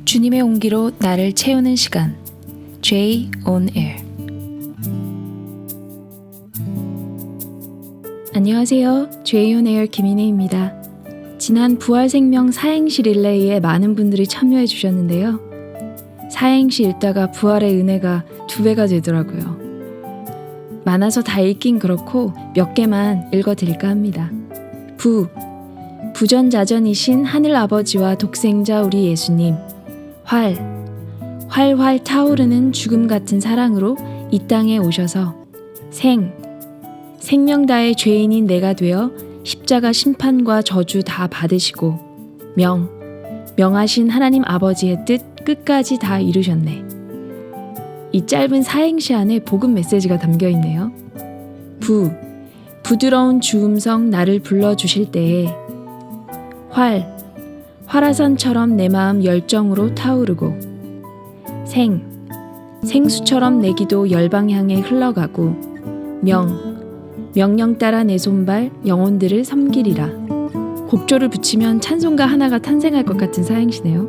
주님의 온기로 나를 채우는 시간 J on Air. 안녕하세요. J on Air 김인혜입니다. 지난 부활생명 사행시 릴레이에 많은 분들이 참여해 주셨는데요. 사행시 읽다가 부활의 은혜가 2배가 되더라고요. 많아서 다 읽긴 그렇고 몇 개만 읽어드릴까 합니다. 부전자전이신 하늘 아버지와 독생자 우리 예수님. 활활 타오르는 죽음 같은 사랑으로 이 땅에 오셔서 생명 다의 죄인인 내가 되어 십자가 심판과 저주 다 받으시고 명하신 하나님 아버지의 뜻 끝까지 다 이루셨네. 이 짧은 사행시 안에 복음 메시지가 담겨 있네요. 부드러운 주음성 나를 불러주실 때에 화라산처럼 내 마음 열정으로 타오르고 생수처럼 내 기도 열방향에 흘러가고 명령 따라 내 손발 영혼들을 섬기리라. 곡조를 붙이면 찬송가 하나가 탄생할 것 같은 사행시네요.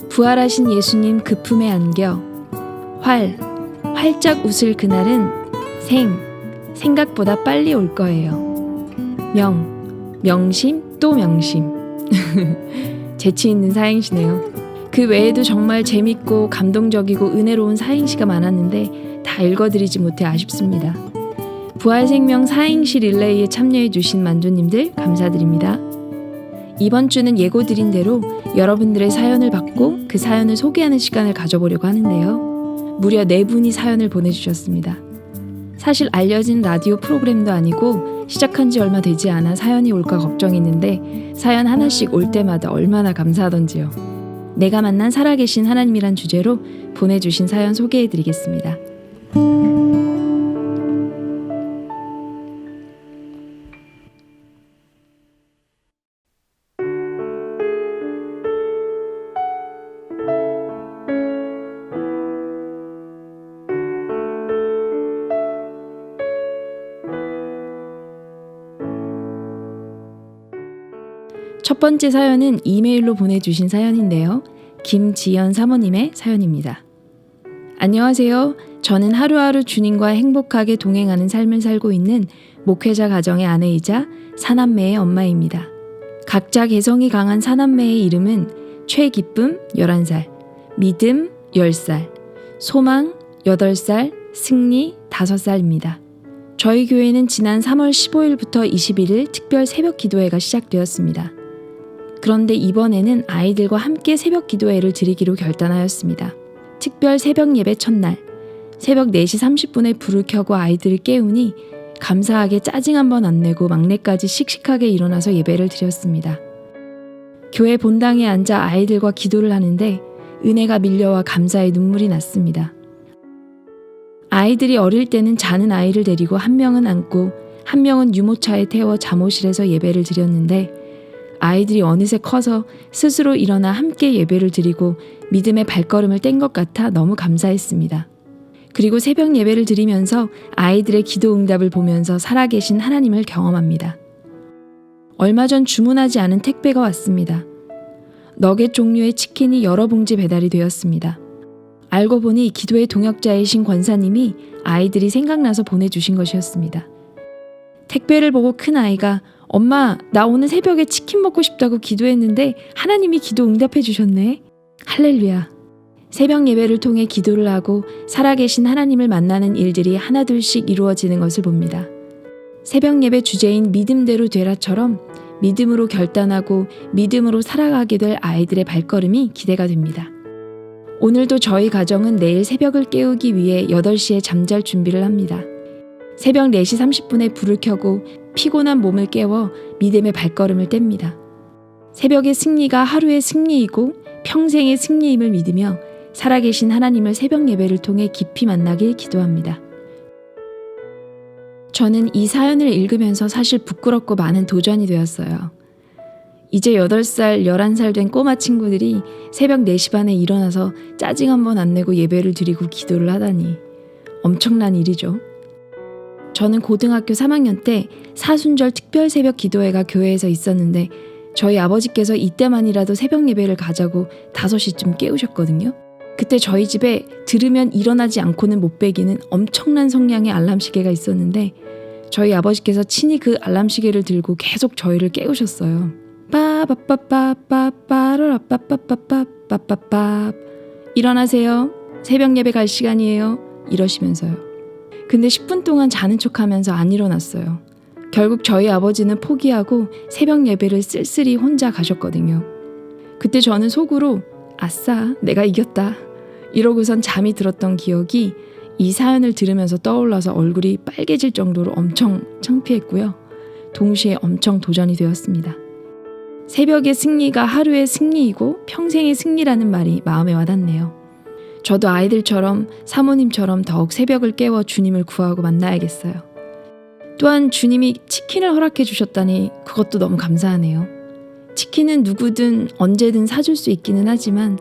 부활하신 예수님 그 품에 안겨 활짝 웃을 그날은 생각보다 빨리 올 거예요. 명심 또 명심. 재치 있는 사행시네요. 그 외에도 정말 재밌고 감동적이고 은혜로운 사행시가 많았는데 다 읽어드리지 못해 아쉽습니다. 부활생명 사행시 릴레이에 참여해 주신 만두님들 감사드립니다. 이번 주는 예고드린 대로 여러분들의 사연을 받고 그 사연을 소개하는 시간을 가져보려고 하는데요. 무려 4분이 사연을 보내주셨습니다. 사실 알려진 라디오 프로그램도 아니고 시작한 지 얼마 되지 않아 사연이 올까 걱정했는데 사연 하나씩 올 때마다 얼마나 감사하던지요. 내가 만난 살아계신 하나님이란 주제로 보내주신 사연 소개해드리겠습니다. 첫 번째 사연은 이메일로 보내주신 사연인데요. 김지연 사모님의 사연입니다. 안녕하세요. 저는 하루하루 주님과 행복하게 동행하는 삶을 살고 있는 목회자 가정의 아내이자 사남매의 엄마입니다. 각자 개성이 강한 사남매의 이름은 최기쁨 11살, 믿음 10살, 소망 8살, 승리 5살입니다. 저희 교회는 지난 3월 15일부터 21일 특별 새벽 기도회가 시작되었습니다. 그런데 이번에는 아이들과 함께 새벽 기도회를 드리기로 결단하였습니다. 특별 새벽 예배 첫날, 새벽 4시 30분에 불을 켜고 아이들을 깨우니 감사하게 짜증 한번 안 내고 막내까지 씩씩하게 일어나서 예배를 드렸습니다. 교회 본당에 앉아 아이들과 기도를 하는데 은혜가 밀려와 감사의 눈물이 났습니다. 아이들이 어릴 때는 자는 아이를 데리고 한 명은 안고 한 명은 유모차에 태워 잠옷실에서 예배를 드렸는데 아이들이 어느새 커서 스스로 일어나 함께 예배를 드리고 믿음의 발걸음을 뗀 것 같아 너무 감사했습니다. 그리고 새벽 예배를 드리면서 아이들의 기도 응답을 보면서 살아계신 하나님을 경험합니다. 얼마 전 주문하지 않은 택배가 왔습니다. 너겟 종류의 치킨이 여러 봉지 배달이 되었습니다. 알고 보니 기도의 동역자이신 권사님이 아이들이 생각나서 보내주신 것이었습니다. 택배를 보고 큰 아이가 엄마, 나 오늘 새벽에 치킨 먹고 싶다고 기도했는데 하나님이 기도 응답해 주셨네. 할렐루야. 새벽 예배를 통해 기도를 하고 살아계신 하나님을 만나는 일들이 하나둘씩 이루어지는 것을 봅니다. 새벽 예배 주제인 믿음대로 되라처럼 믿음으로 결단하고 믿음으로 살아가게 될 아이들의 발걸음이 기대가 됩니다. 오늘도 저희 가정은 내일 새벽을 깨우기 위해 8시에 잠잘 준비를 합니다. 새벽 4시 30분에 불을 켜고 피곤한 몸을 깨워 믿음의 발걸음을 뗍니다. 새벽의 승리가 하루의 승리이고 평생의 승리임을 믿으며 살아계신 하나님을 새벽 예배를 통해 깊이 만나길 기도합니다. 저는 이 사연을 읽으면서 사실 부끄럽고 많은 도전이 되었어요. 이제 8살, 11살 된 꼬마 친구들이 새벽 4시 반에 일어나서 짜증 한번 안 내고 예배를 드리고 기도를 하다니 엄청난 일이죠. 저는 고등학교 3학년 때 사순절 특별 새벽 기도회가 교회에서 있었는데 저희 아버지께서 이때만이라도 새벽 예배를 가자고 5시쯤 깨우셨거든요. 그때 저희 집에 들으면 일어나지 않고는 못 베기는 엄청난 성량의 알람 시계가 있었는데 저희 아버지께서 친히 그 알람 시계를 들고 계속 저희를 깨우셨어요. 빠바빠빠빠빠라빠빠빠빠빠빠 일어나세요. 새벽 예배 갈 시간이에요. 이러시면서요. 근데 10분 동안 자는 척하면서 안 일어났어요. 결국 저희 아버지는 포기하고 새벽 예배를 쓸쓸히 혼자 가셨거든요. 그때 저는 속으로 아싸 내가 이겼다 이러고선 잠이 들었던 기억이 이 사연을 들으면서 떠올라서 얼굴이 빨개질 정도로 엄청 창피했고요. 동시에 엄청 도전이 되었습니다. 새벽의 승리가 하루의 승리이고 평생의 승리라는 말이 마음에 와닿네요. 저도 아이들처럼 사모님처럼 더욱 새벽을 깨워 주님을 구하고 만나야겠어요. 또한 주님이 치킨을 허락해 주셨다니 그것도 너무 감사하네요. 치킨은 누구든 언제든 사줄 수 있기는 하지만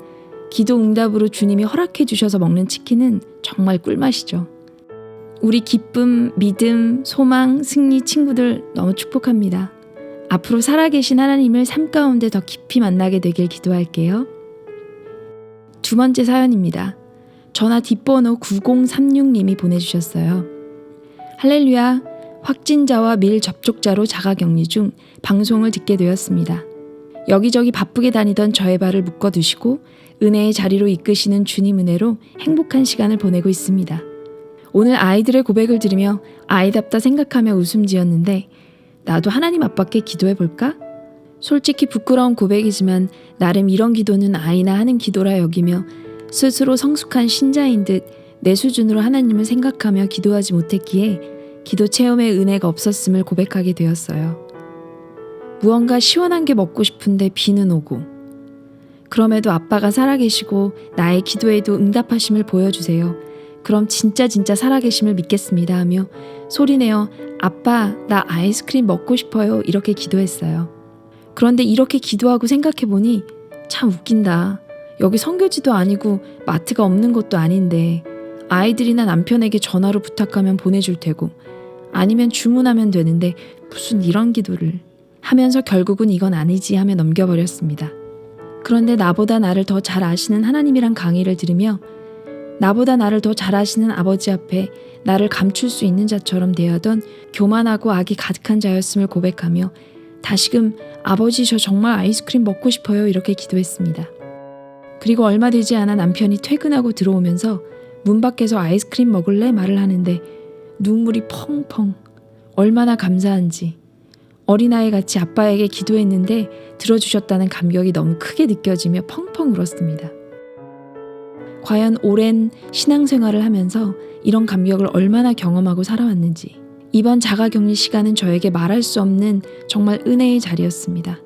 기도 응답으로 주님이 허락해 주셔서 먹는 치킨은 정말 꿀맛이죠. 우리 기쁨, 믿음, 소망, 승리 친구들 너무 축복합니다. 앞으로 살아계신 하나님을 삶 가운데 더 깊이 만나게 되길 기도할게요. 두 번째 사연입니다. 전화 뒷번호 9036님이 보내주셨어요. 할렐루야, 확진자와 밀 접촉자로 자가격리 중 방송을 듣게 되었습니다. 여기저기 바쁘게 다니던 저의 발을 묶어두시고 은혜의 자리로 이끄시는 주님 은혜로 행복한 시간을 보내고 있습니다. 오늘 아이들의 고백을 들으며 아이답다 생각하며 웃음 지었는데 나도 하나님 아빠께 기도해볼까? 솔직히 부끄러운 고백이지만 나름 이런 기도는 아이나 하는 기도라 여기며 스스로 성숙한 신자인 듯 내 수준으로 하나님을 생각하며 기도하지 못했기에 기도 체험의 은혜가 없었음을 고백하게 되었어요. 무언가 시원한 게 먹고 싶은데 비는 오고 그럼에도 아빠가 살아계시고 나의 기도에도 응답하심을 보여주세요. 그럼 진짜 살아계심을 믿겠습니다 하며 소리내어 아빠 나 아이스크림 먹고 싶어요 이렇게 기도했어요. 그런데 이렇게 기도하고 생각해보니 참 웃긴다. 여기 선교지도 아니고 마트가 없는 것도 아닌데 아이들이나 남편에게 전화로 부탁하면 보내줄 테고 아니면 주문하면 되는데 무슨 이런 기도를 하면서 결국은 이건 아니지 하며 넘겨버렸습니다. 그런데 나보다 나를 더 잘 아시는 하나님이란 강의를 들으며 나보다 나를 더 잘 아시는 아버지 앞에 나를 감출 수 있는 자처럼 대하던 교만하고 악이 가득한 자였음을 고백하며 다시금 아버지 저 정말 아이스크림 먹고 싶어요 이렇게 기도했습니다. 그리고 얼마 되지 않아 남편이 퇴근하고 들어오면서 문 밖에서 아이스크림 먹을래 말을 하는데 눈물이 펑펑 얼마나 감사한지 어린아이 같이 아빠에게 기도했는데 들어주셨다는 감격이 너무 크게 느껴지며 펑펑 울었습니다. 과연 오랜 신앙생활을 하면서 이런 감격을 얼마나 경험하고 살아왔는지 이번 자가격리 시간은 저에게 말할 수 없는 정말 은혜의 자리였습니다.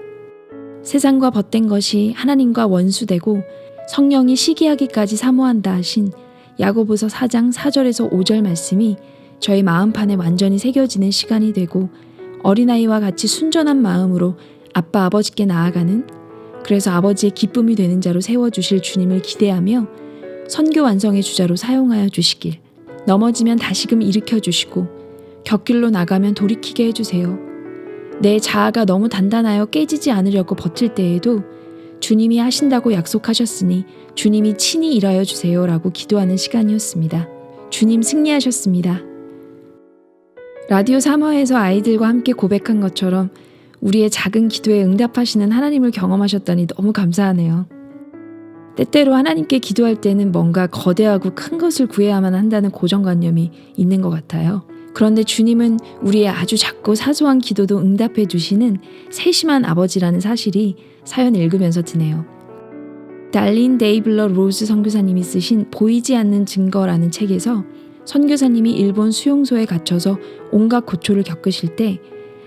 세상과 벗된 것이 하나님과 원수되고 성령이 시기하기까지 사모한다 하신 야고보서 4장 4절에서 5절 말씀이 저희 마음판에 완전히 새겨지는 시간이 되고 어린아이와 같이 순전한 마음으로 아빠 아버지께 나아가는 그래서 아버지의 기쁨이 되는 자로 세워주실 주님을 기대하며 선교 완성의 주자로 사용하여 주시길 넘어지면 다시금 일으켜 주시고 곁길로 나가면 돌이키게 해주세요. 내 자아가 너무 단단하여 깨지지 않으려고 버틸 때에도 주님이 하신다고 약속하셨으니 주님이 친히 일하여 주세요 라고 기도하는 시간이었습니다. 주님 승리하셨습니다. 라디오 3화에서 아이들과 함께 고백한 것처럼 우리의 작은 기도에 응답하시는 하나님을 경험하셨다니 너무 감사하네요. 때때로 하나님께 기도할 때는 뭔가 거대하고 큰 것을 구해야만 한다는 고정관념이 있는 것 같아요. 그런데 주님은 우리의 아주 작고 사소한 기도도 응답해 주시는 세심한 아버지라는 사실이 사연 읽으면서 드네요. 달린 데이블러 로즈 선교사님이 쓰신 보이지 않는 증거라는 책에서 선교사님이 일본 수용소에 갇혀서 온갖 고초를 겪으실 때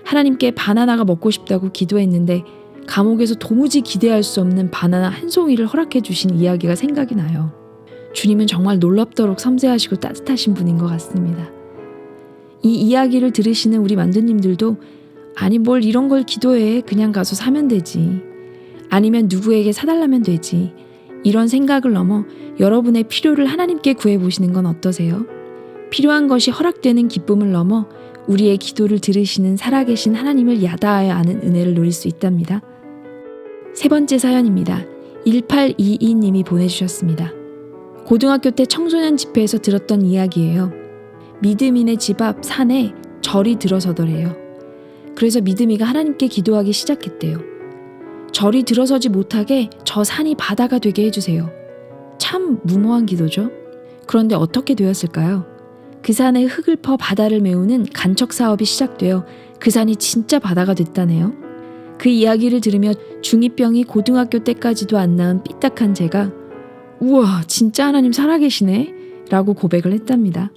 하나님께 바나나가 먹고 싶다고 기도했는데 감옥에서 도무지 기대할 수 없는 바나나 한 송이를 허락해 주신 이야기가 생각이 나요. 주님은 정말 놀랍도록 섬세하시고 따뜻하신 분인 것 같습니다. 이 이야기를 들으시는 우리 만두님들도 아니 뭘 이런 걸 기도해 그냥 가서 사면 되지 아니면 누구에게 사달라면 되지 이런 생각을 넘어 여러분의 필요를 하나님께 구해보시는 건 어떠세요? 필요한 것이 허락되는 기쁨을 넘어 우리의 기도를 들으시는 살아계신 하나님을 야다하여 아는 은혜를 누릴 수 있답니다. 세 번째 사연입니다. 1822님이 보내주셨습니다. 고등학교 때 청소년 집회에서 들었던 이야기예요. 믿음이네 집 앞 산에 절이 들어서더래요. 그래서 믿음이가 하나님께 기도하기 시작했대요. 절이 들어서지 못하게 저 산이 바다가 되게 해주세요. 참 무모한 기도죠. 그런데 어떻게 되었을까요? 그 산에 흙을 퍼 바다를 메우는 간척 사업이 시작되어 그 산이 진짜 바다가 됐다네요. 그 이야기를 들으며 중2병이 고등학교 때까지도 안 나은 삐딱한 제가 우와 진짜 하나님 살아계시네 라고 고백을 했답니다.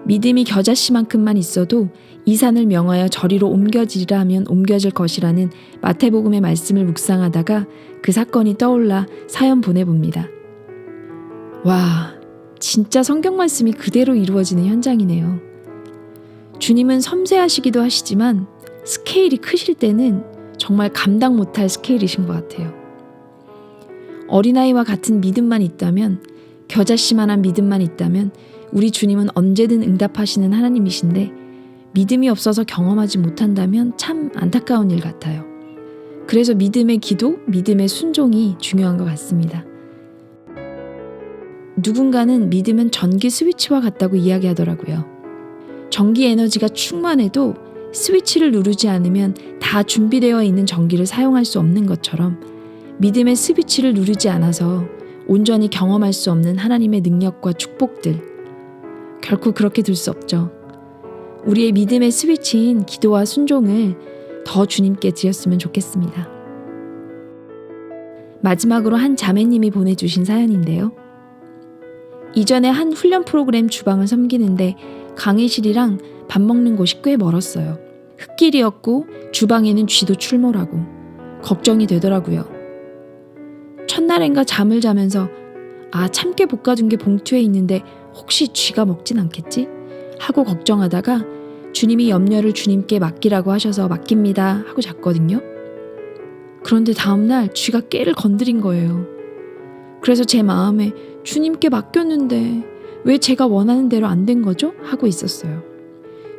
믿음이 겨자씨만큼만 있어도 이 산을 명하여 저리로 옮겨지리라 하면 옮겨질 것이라는 마태복음의 말씀을 묵상하다가 그 사건이 떠올라 사연 보내봅니다. 와 진짜 성경 말씀이 그대로 이루어지는 현장이네요. 주님은 섬세하시기도 하시지만 스케일이 크실 때는 정말 감당 못할 스케일이신 것 같아요. 어린아이와 같은 믿음만 있다면, 겨자씨만한 믿음만 있다면 우리 주님은 언제든 응답하시는 하나님이신데 믿음이 없어서 경험하지 못한다면 참 안타까운 일 같아요. 그래서 믿음의 기도, 믿음의 순종이 중요한 것 같습니다. 누군가는 믿음은 전기 스위치와 같다고 이야기하더라고요. 전기 에너지가 충만해도 스위치를 누르지 않으면 다 준비되어 있는 전기를 사용할 수 없는 것처럼 믿음의 스위치를 누르지 않아서 온전히 경험할 수 없는 하나님의 능력과 축복들, 결코 그렇게 둘 수 없죠. 우리의 믿음의 스위치인 기도와 순종을 더 주님께 드렸으면 좋겠습니다. 마지막으로 한 자매님이 보내주신 사연인데요. 이전에 한 훈련 프로그램 주방을 섬기는데 강의실이랑 밥 먹는 곳이 꽤 멀었어요. 흙길이었고 주방에는 쥐도 출몰하고 걱정이 되더라고요. 첫날엔가 잠을 자면서 참깨 볶아둔 게 봉투에 있는데 혹시 쥐가 먹진 않겠지? 하고 걱정하다가 주님이 염려를 주님께 맡기라고 하셔서 맡깁니다 하고 잤거든요. 그런데 다음날 쥐가 깨를 건드린 거예요. 그래서 제 마음에 주님께 맡겼는데 왜 제가 원하는 대로 안 된 거죠? 하고 있었어요.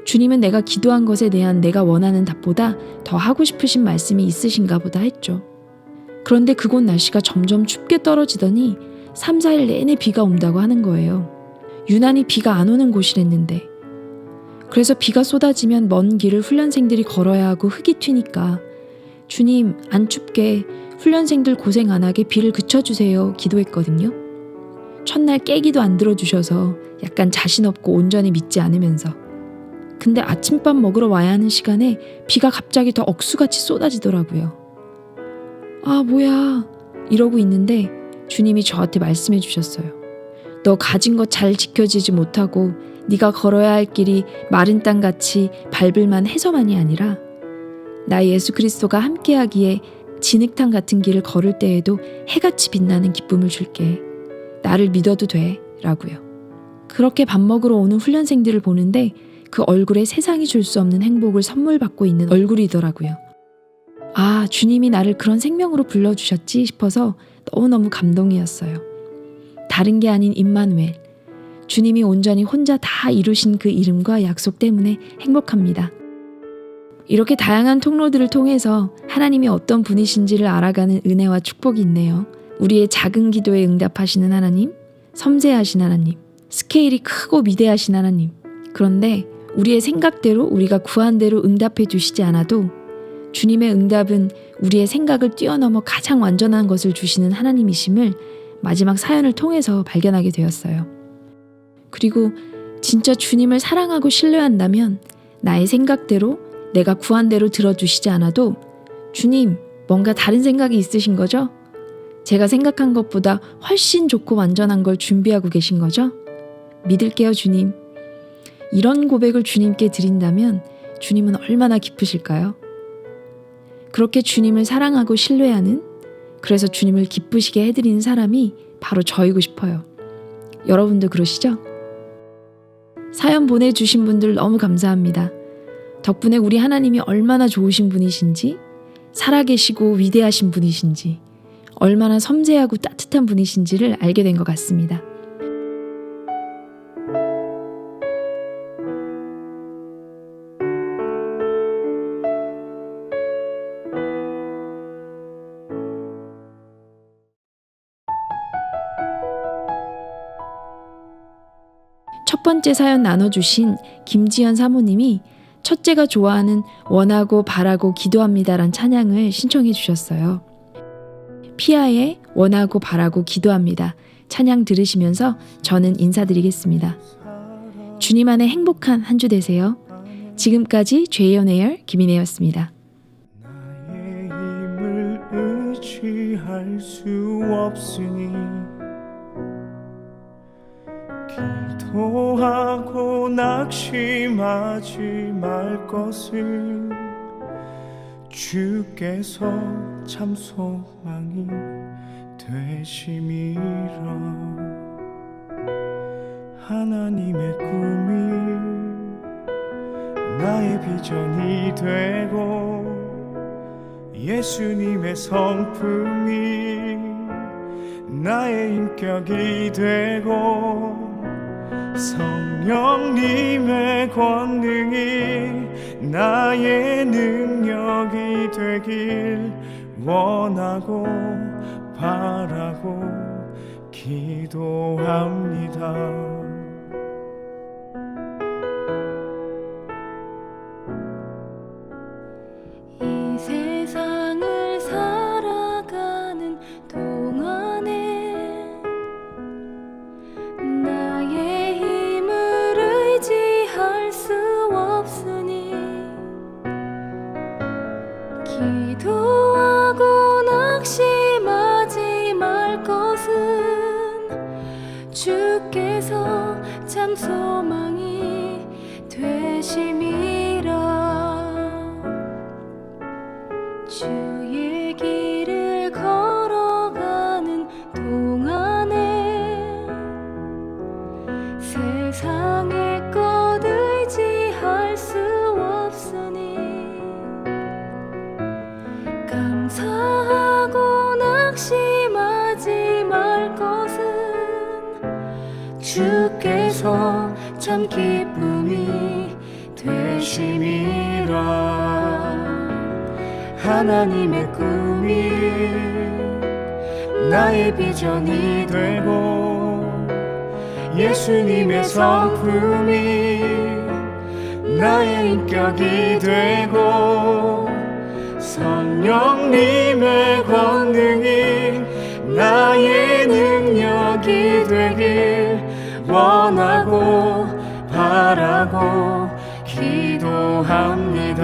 주님은 내가 기도한 것에 대한 내가 원하는 답보다 더 하고 싶으신 말씀이 있으신가 보다 했죠. 그런데 그곳 날씨가 점점 춥게 떨어지더니 3, 4일 내내 비가 온다고 하는 거예요. 유난히 비가 안 오는 곳이랬는데. 그래서 비가 쏟아지면 먼 길을 훈련생들이 걸어야 하고 흙이 튀니까 주님 안 춥게 훈련생들 고생 안 하게 비를 그쳐주세요 기도했거든요. 첫날 깨기도 안 들어주셔서 약간 자신 없고 온전히 믿지 않으면서 근데 아침밥 먹으러 와야 하는 시간에 비가 갑자기 더 억수같이 쏟아지더라고요. 뭐야 이러고 있는데 주님이 저한테 말씀해 주셨어요. 너 가진 것 잘 지켜지지 못하고 네가 걸어야 할 길이 마른 땅같이 밟을만 해서만이 아니라 나 예수 그리스도가 함께하기에 진흙탕 같은 길을 걸을 때에도 해같이 빛나는 기쁨을 줄게. 나를 믿어도 돼 라고요. 그렇게 밥 먹으러 오는 훈련생들을 보는데 그 얼굴에 세상이 줄 수 없는 행복을 선물 받고 있는 얼굴이더라고요. 주님이 나를 그런 생명으로 불러주셨지 싶어서 너무너무 감동이었어요. 다른 게 아닌 임마누엘, 주님이 온전히 혼자 다 이루신 그 이름과 약속 때문에 행복합니다. 이렇게 다양한 통로들을 통해서 하나님이 어떤 분이신지를 알아가는 은혜와 축복이 있네요. 우리의 작은 기도에 응답하시는 하나님, 섬세하신 하나님, 스케일이 크고 위대하신 하나님. 그런데 우리의 생각대로 우리가 구한 대로 응답해 주시지 않아도 주님의 응답은 우리의 생각을 뛰어넘어 가장 완전한 것을 주시는 하나님이심을 마지막 사연을 통해서 발견하게 되었어요. 그리고 진짜 주님을 사랑하고 신뢰한다면 나의 생각대로 내가 구한 대로 들어주시지 않아도 주님 뭔가 다른 생각이 있으신 거죠? 제가 생각한 것보다 훨씬 좋고 완전한 걸 준비하고 계신 거죠? 믿을게요 주님. 이런 고백을 주님께 드린다면 주님은 얼마나 기쁘실까요? 그렇게 주님을 사랑하고 신뢰하는, 그래서 주님을 기쁘시게 해드리는 사람이 바로 저이고 싶어요. 여러분도 그러시죠? 사연 보내주신 분들 너무 감사합니다. 덕분에 우리 하나님이 얼마나 좋으신 분이신지, 살아계시고 위대하신 분이신지, 얼마나 섬세하고 따뜻한 분이신지를 알게 된 것 같습니다. 첫 번째 사연 나눠주신 김지연 사모님이 첫째가 좋아하는 원하고 바라고 기도합니다란 찬양을 신청해 주셨어요. 피아의 원하고 바라고 기도합니다. 찬양 들으시면서 저는 인사드리겠습니다. 주님 안에 행복한 한 주 되세요. 지금까지 죄연애열 김인혜였습니다. 나의 힘을 의지할 수 없으니 기도하고 낙심하지 말 것을 주께서 참 소망이 되심이라. 하나님의 꿈이 나의 비전이 되고 예수님의 성품이 나의 인격이 되고 성령님의 권능이 나의 능력이 되길 원하고 바라고 기도합니다. 이 세상을 살아가는 동안에 나의 힘을 의지할 수 없으니 기도하고 낙심하지 말 것은 주께서 참 소망이 되심이라. 주의 길을 걸어가는 동안에 세상의 것 의지할 수 없으니 감사하고 낙심하지 말 것은 주께서 참 기쁨이 되심이라. 하나님의 꿈이 나의 비전이 되고 예수님의 성품이 나의 인격이 되고 성령님의 권능이 나의 능력이 되길 원하고 바라고 기도합니다.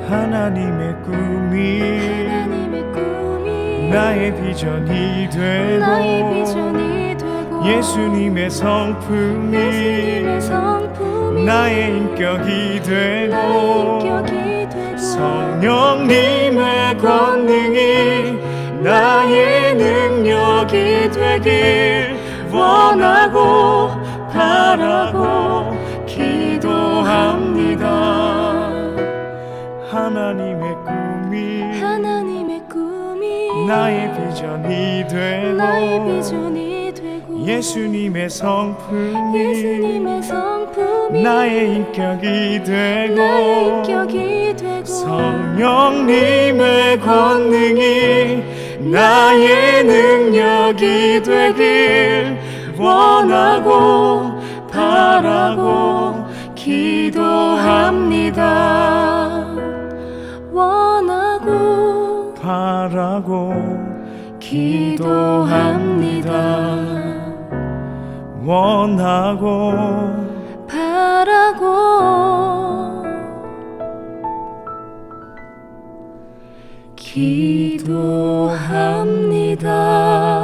하나님의 꿈이 나의 비전이 되고 예수님의 성품이 나의 인격이 되고 성령님의 권능이 나의 능력이 되길 원하고 바라고 기도합니다. 하나님의 꿈이 나의 비전이 되고 예수님의 성품이 나의 인격이 되고 성령님의 권능이 나의 능력이 되길 원하고 바라고 기도합니다. 원하고 바라고 기도합니다. 원하고 바라고 기도합니다.